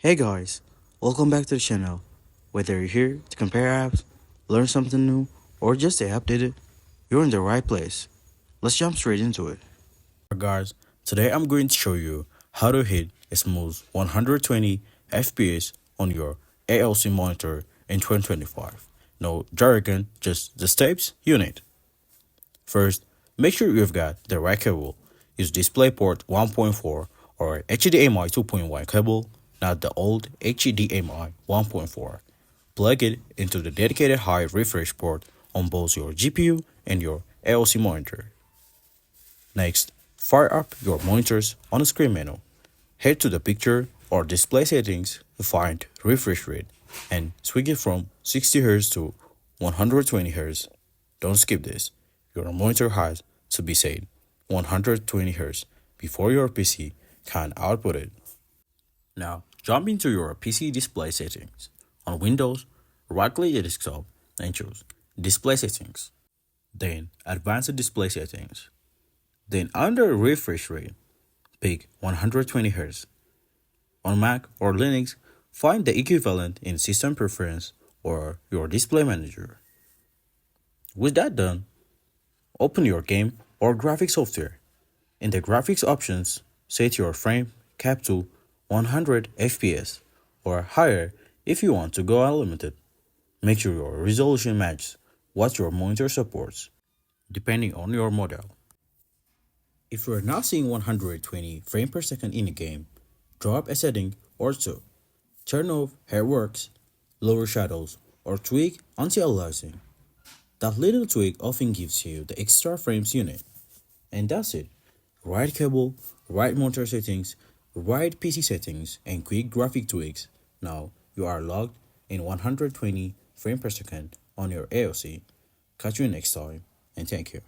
Hey guys, welcome back to the channel. Whether you're here to compare apps, learn something new, or just stay updated, you're in the right place. Let's jump straight into it. Guys, today I'm going to show you how to hit a smooth 120 FPS on your ALC monitor in 2025. No jargon, just the steps you need. First, make sure you've got the right cable. Use DisplayPort 1.4 or HDMI 2.1 cable, not the old HDMI 1.4. Plug it into the dedicated high refresh port on both your GPU and your ALC monitor. Next, fire up your monitors on the screen menu. Head to the picture or display settings to find refresh rate and switch it from 60Hz to 120Hz. Don't skip this. Your monitor has to be set 120Hz before your PC can output it. Now, jump into your PC display settings. On Windows, right-click the desktop and choose Display Settings. Then, Advanced Display Settings. Then under refresh rate, pick 120Hz. On Mac or Linux, find the equivalent in System Preference or your Display Manager. With that done, open your game or graphics software. In the graphics options, set your frame cap to 100 FPS or higher if you want to go unlimited. Make sure your resolution matches what your monitor supports, depending on your model. If you're not seeing 120 frames per second in a game, drop a setting or two. Turn off hair works, lower shadows, or tweak anti-aliasing. That little tweak often gives you the extra frames you need. And that's it. Right cable, right monitor settings, right PC settings, and quick graphic tweaks. Now you are logged in 120 frames per second on your AOC. Catch you next time, and thank you.